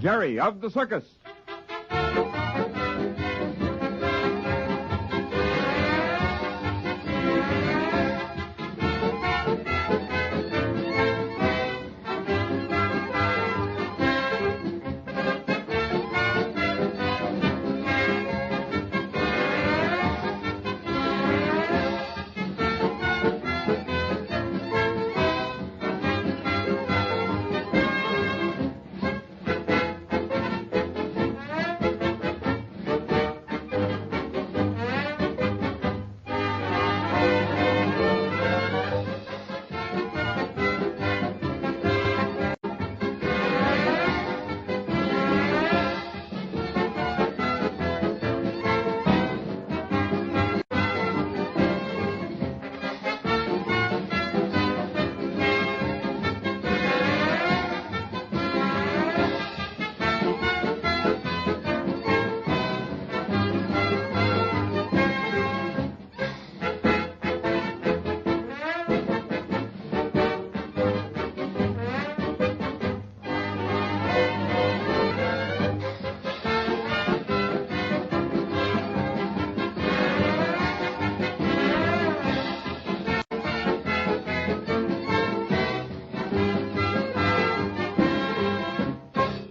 Jerry of the Circus.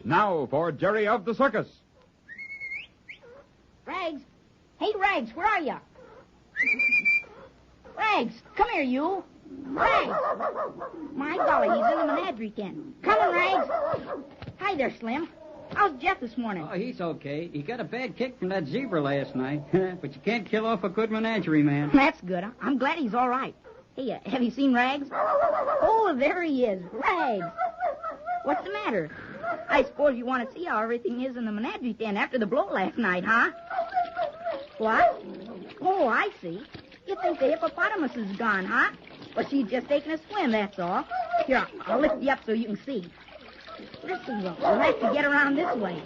Now for Jerry of the Circus. Rags. Hey, Rags, where are you? Rags, come here, you. Rags. My golly, he's in the menagerie tent. Come on, Rags. Hi there, Slim. How's Jeff this morning? Oh, he's okay. He got a bad kick from that zebra last night. But you can't kill off a good menagerie man. That's good. I'm glad he's all right. Hey, have you seen Rags? Oh, there he is. Rags. What's the matter? I suppose you want to see how everything is in the menagerie tent after the blow last night, huh? What? Oh, I see. You think the hippopotamus is gone, huh? Well, she's just taking a swim, that's all. Here, I'll lift you up so you can see. Listen, we'll have to get around this way.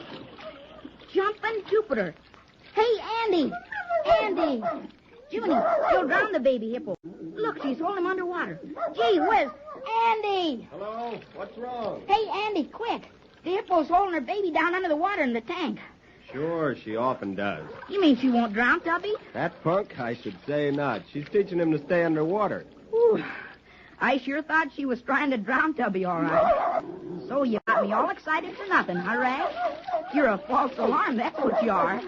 Jumping Jupiter. Hey, Andy! Andy! Junie, she'll drown the baby hippo. Look, she's holding him underwater. Gee whiz! Andy! Hello? What's wrong? Hey, Andy, quick. The hippo's holding her baby down under the water in the tank. Sure, she often does. You mean she won't drown, Tubby? That punk? I should say not. She's teaching him to stay underwater. Ooh, I sure thought she was trying to drown Tubby, all right. So you got me all excited for nothing, huh, Rags? You're a false alarm, that's what you are.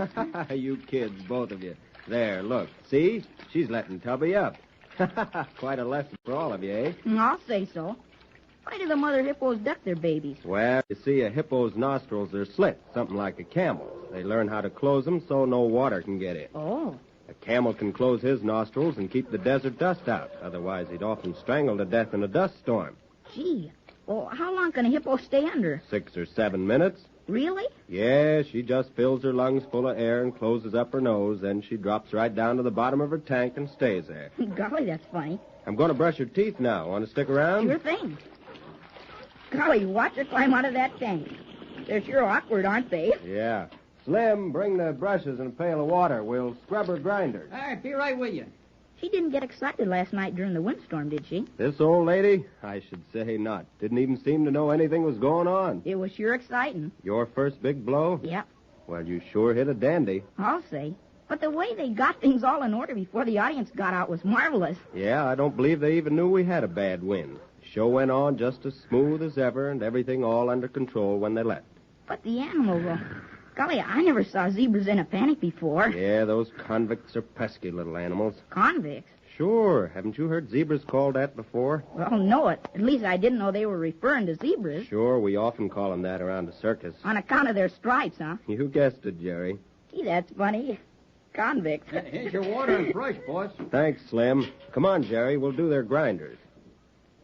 You kids, both of you. There, look. See? She's letting Tubby up. Quite a lesson for all of you, eh? I'll say so. Why do the mother hippos duck their babies? Well, you see, a hippo's nostrils are slit, something like a camel's. They learn how to close them so no water can get in. Oh. A camel can close his nostrils and keep the desert dust out. Otherwise, he'd often strangle to death in a dust storm. Gee. Well, how long can a hippo stay under? 6 or 7 minutes. Really? Yeah, she just fills her lungs full of air and closes up her nose. Then she drops right down to the bottom of her tank and stays there. Golly, that's funny. I'm going to brush her teeth now. Want to stick around? Sure thing. Golly, watch her climb out of that tank. They're sure awkward, aren't they? Yeah. Slim, bring the brushes and a pail of water. We'll scrub her grinders. All right, be right with you. She didn't get excited last night during the windstorm, did she? This old lady? I should say not. Didn't even seem to know anything was going on. It was sure exciting. Your first big blow? Yep. Well, you sure hit a dandy. I'll say. But the way they got things all in order before the audience got out was marvelous. Yeah, I don't believe they even knew we had a bad wind. The show went on just as smooth as ever and everything all under control when they left. But the animals, golly, I never saw zebras in a panic before. Yeah, those convicts are pesky little animals. Convicts? Sure. Haven't you heard zebras called that before? Well, no, at least I didn't know they were referring to zebras. Sure, we often call them that around the circus. On account of their stripes, huh? You guessed it, Jerry. Gee, that's funny. Convicts. Here's your water and brush, boss. Thanks, Slim. Come on, Jerry. We'll do their grinders.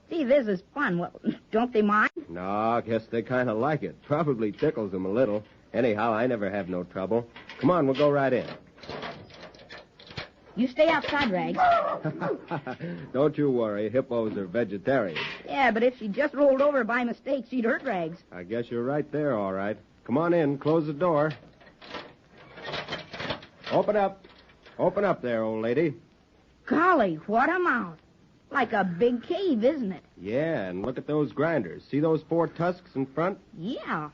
See, this is fun. Well, don't they mind? No, I guess they kind of like it. Probably tickles them a little. Anyhow, I never have no trouble. Come on, we'll go right in. You stay outside, Rags. Don't you worry. Hippos are vegetarians. Yeah, but if she just rolled over by mistake, she'd hurt Rags. I guess you're right there, all right. Come on in. Close the door. Open up. Open up there, old lady. Golly, what a mouth. Like a big cave, isn't it? Yeah, and look at those grinders. See those 4 tusks in front? Yeah.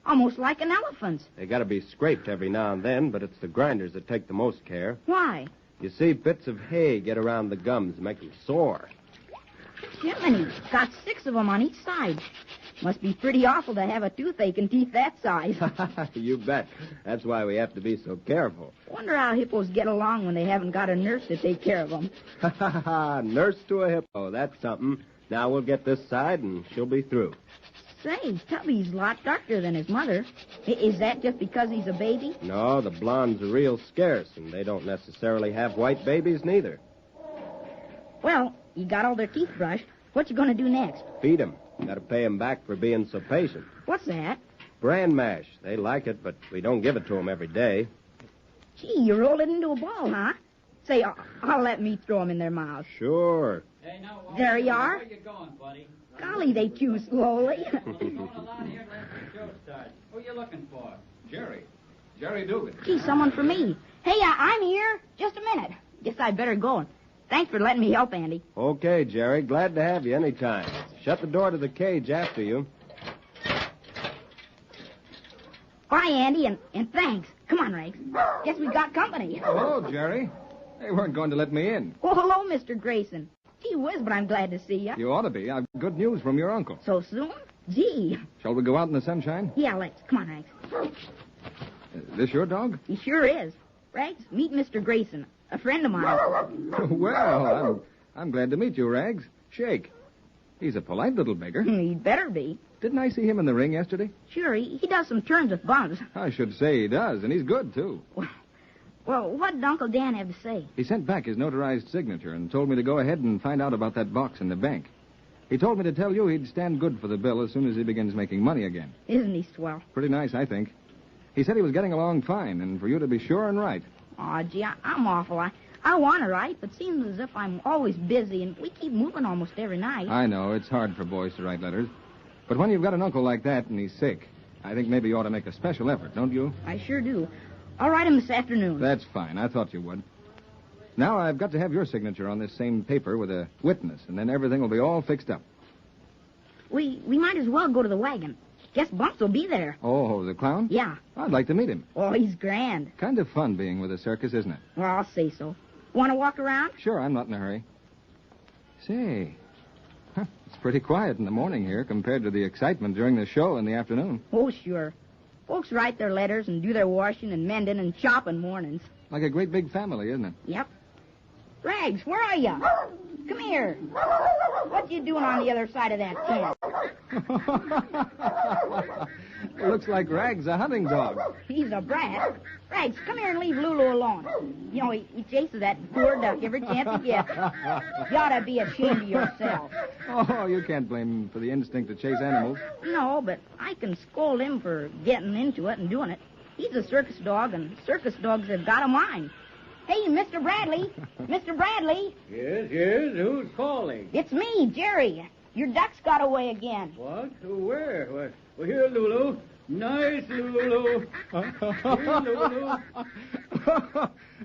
almost like an elephant's. They got to be scraped every now and then, but it's the grinders that take the most care. Why? You see, bits of hay get around the gums and make them sore. Jiminy, got 6 of them on each side. Must be pretty awful to have a toothache and teeth that size. You bet. That's why we have to be so careful. Wonder how hippos get along when they haven't got a nurse to take care of them. Nurse to a hippo. That's something. Now we'll get this side, and she'll be through. Say, Tubby's a lot darker than his mother. Is that just because he's a baby? No, the blondes are real scarce, and they don't necessarily have white babies neither. Well, you got all their teeth brushed. What you going to do next? Feed 'em. Got to pay 'em back for being so patient. What's that? Bran mash. They like it, but we don't give it to 'em every day. Gee, you roll it into a ball, huh? Say, I'll let me throw 'em in their mouths. Sure. Hey, now, There you are. Where you going, buddy? Golly, they chew slowly. We'll be going along here unless the show starts. Who you looking for? Jerry. Jerry Dougan. Gee, someone for me. Hey, I'm here. Just a minute. Guess I'd better go. Thanks for letting me help, Andy. Okay, Jerry. Glad to have you anytime. Shut the door to the cage after you. Bye, Andy, and thanks. Come on, Rags. Guess we got company. Hello, Jerry. They weren't going to let me in. Oh, hello, Mr. Grayson. Gee whiz, but I'm glad to see you. You ought to be. I've good news from your uncle. So soon? Gee. Shall we go out in the sunshine? Yeah, let's. Come on, Rags. This your dog? He sure is. Rags, meet Mr. Grayson, a friend of mine. Well, I'm glad to meet you, Rags. Shake. He's a polite little beggar. He'd better be. Didn't I see him in the ring yesterday? Sure, he does some turns with bunks. I should say he does, and he's good, too. Well, what did Uncle Dan have to say? He sent back his notarized signature and told me to go ahead and find out about that box in the bank. He told me to tell you he'd stand good for the bill as soon as he begins making money again. Isn't he swell? Pretty nice, I think. He said he was getting along fine, and for you to be sure and right. Aw, gee, I'm awful. I want to write, but seems as if I'm always busy, and we keep moving almost every night. I know, it's hard for boys to write letters. But when you've got an uncle like that and he's sick, I think maybe you ought to make a special effort, don't you? I sure do. I'll write him this afternoon. That's fine. I thought you would. Now I've got to have your signature on this same paper with a witness, and then everything will be all fixed up. We might as well go to the wagon. Guess Bunks will be there. Oh, the clown? Yeah. I'd like to meet him. Oh, he's grand. Kind of fun being with a circus, isn't it? Well, I'll say so. Want to walk around? Sure, I'm not in a hurry. Say, it's pretty quiet in the morning here compared to the excitement during the show in the afternoon. Oh, sure. Folks write their letters and do their washing and mending and chopping mornings. Like a great big family, isn't it? Yep. Rags, where are you? Come here. What you doing on the other side of that tent? It looks like Rag's a hunting dog. He's a brat. Rags, come here and leave Lulu alone. You know, he chases that poor duck every chance he gets. You ought to be ashamed of yourself. Oh, you can't blame him for the instinct to chase animals. No, but I can scold him for getting into it and doing it. He's a circus dog, and circus dogs have got a mind. Hey, Mr. Bradley. Mr. Bradley. Yes. Who's calling? It's me, Jerry. Your duck's got away again. What? Where? Well, here, Lulu. Nice, Lulu. Here, Lulu.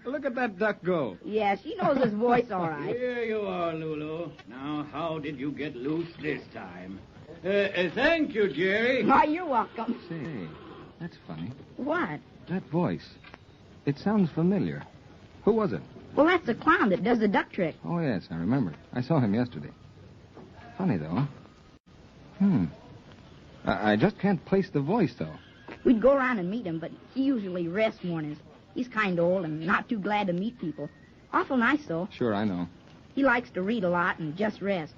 Look at that duck go. Yeah, she knows his voice all right. Here you are, Lulu. Now, how did you get loose this time? Thank you, Jerry. Why, you're welcome. Say, that's funny. What? That voice. It sounds familiar. Who was it? Well, that's the clown that does the duck trick. Oh, yes, I remember. I saw him yesterday. Funny, though. I just can't place the voice, though. We'd go around and meet him, but he usually rests mornings. He's kind of old and not too glad to meet people. Awful nice, though. Sure, I know. He likes to read a lot and just rest.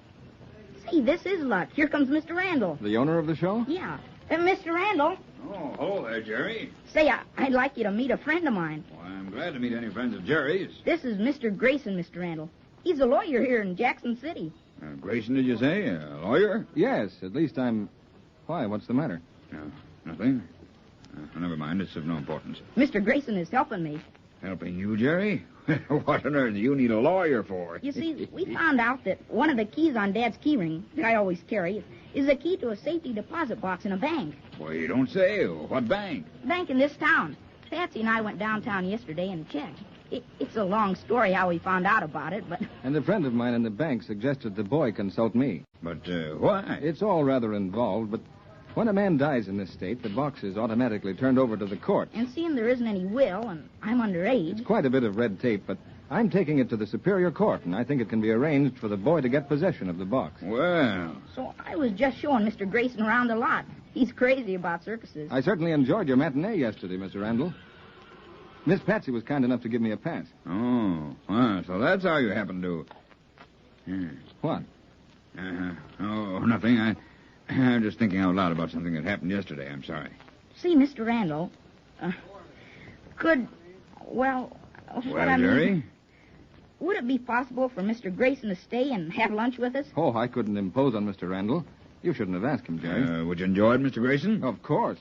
See, this is luck. Here comes Mr. Randall. The owner of the show? Yeah. Mr. Randall. Oh, hello there, Jerry. Say, I'd like you to meet a friend of mine. Well, I'm glad to meet any friends of Jerry's. This is Mr. Grayson, Mr. Randall. He's a lawyer here in Jackson City. Grayson, did you say? A lawyer? Yes, at least I'm... Why, what's the matter? No, nothing. Never mind, it's of no importance. Mr. Grayson is helping me. Helping you, Jerry? What on earth do you need a lawyer for? You see, we found out that one of the keys on Dad's key ring that I always carry is a key to a safety deposit box in a bank. Well, you don't say. What bank? Bank in this town. Patsy and I went downtown yesterday and checked. It's a long story how we found out about it, but... And a friend of mine in the bank suggested the boy consult me. But why? It's all rather involved, but When a man dies in this state, the box is automatically turned over to the court. And seeing there isn't any will, and I'm underage... It's quite a bit of red tape, but I'm taking it to the Superior Court, and I think it can be arranged for the boy to get possession of the box. Well, So I was just showing Mr. Grayson around the lot. He's crazy about circuses. I certainly enjoyed your matinee yesterday, Mr. Randall. Miss Patsy was kind enough to give me a pass. oh, well, so that's how you happen to... What? Oh, nothing. I'm just thinking out loud about something that happened yesterday. I'm sorry. See, Mr. Randall, what I mean... Jerry? Would it be possible for Mr. Grayson to stay and have lunch with us? Oh, I couldn't impose on Mr. Randall. You shouldn't have asked him, Jerry. Would you enjoy it, Mr. Grayson? Of course.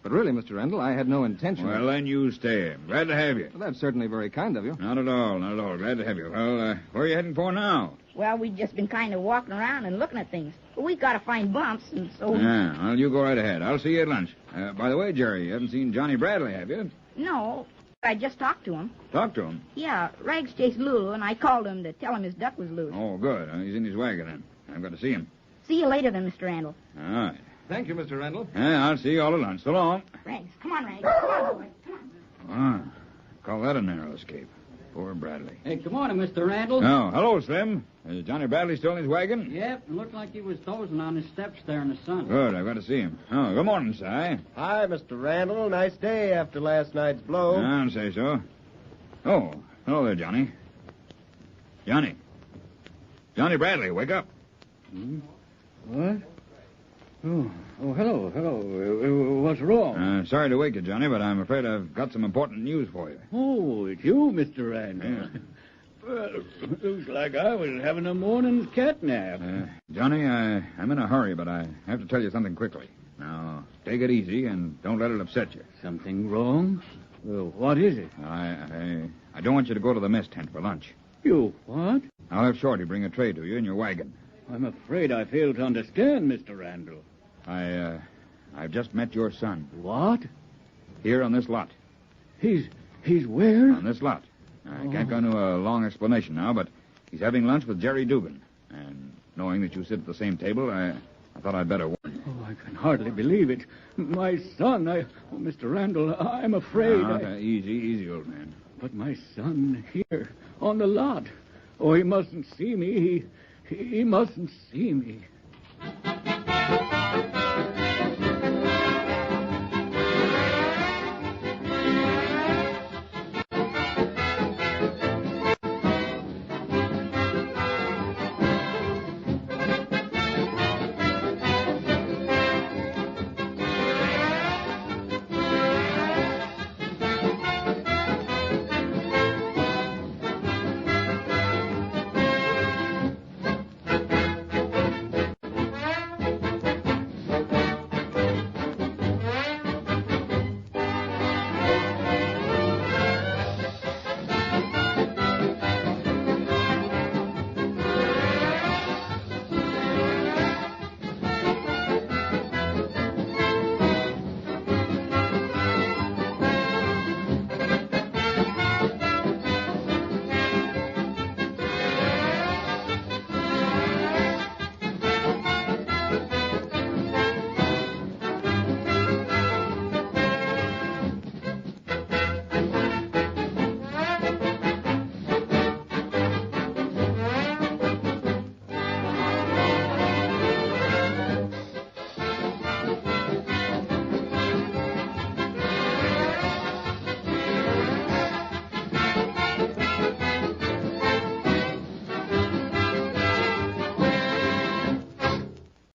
But really, Mr. Randall, I had no intention Well, then you stay. Glad to have you. Well, that's certainly very kind of you. Not at all, not at all. Glad to have you. Well, where are you heading for now? Well, we've just been kind of walking around and looking at things. But we've got to find bumps, and so... Yeah, well, you go right ahead. I'll see you at lunch. By the way, Jerry, you haven't seen Johnny Bradley, have you? No, I just talked to him. Talk to him. Yeah, Rags chased Lulu, and I called him to tell him his duck was loose. Oh, good. He's in his wagon, then. I've got to see him. See you later, then, Mr. Randall. All right. Thank you, Mr. Randall. Yeah, I'll see you all at lunch. So long. Rags, come on, Rags. Come on, boy. Come on. Call that a narrow escape. Poor Bradley. Hey, good morning, Mr. Randall. Oh, hello, Slim. Is Johnny Bradley still in his wagon? Yep, it looked like he was dozing on his steps there in the sun. Good, I've got to see him. Oh, good morning, Si. Hi, Mr. Randall. Nice day after last night's blow. I'd say so. Oh, hello there, Johnny. Johnny. Johnny Bradley, wake up. What? Oh, hello. What's wrong? Sorry to wake you, Johnny, but I'm afraid I've got some important news for you. Oh, it's you, Mr. Randall. Yeah. Well, looks like I was having a morning catnap. Johnny, I'm in a hurry, but I have to tell you something quickly. Now, take it easy and don't let it upset you. Something wrong? Well, what is it? I don't want you to go to the mess tent for lunch. You what? I'll have Shorty bring a tray to you in your wagon. I'm afraid I fail to understand, Mr. Randall. I've just met your son. What? Here on this lot. He's where? On this lot. I can't go into a long explanation now, but he's having lunch with Jerry Dougan. And knowing that you sit at the same table, I thought I'd better warn you. Oh, I can hardly believe it. My son, Mr. Randall, I'm afraid Easy, old man. But my son here, on the lot. Oh, he mustn't see me. He mustn't see me.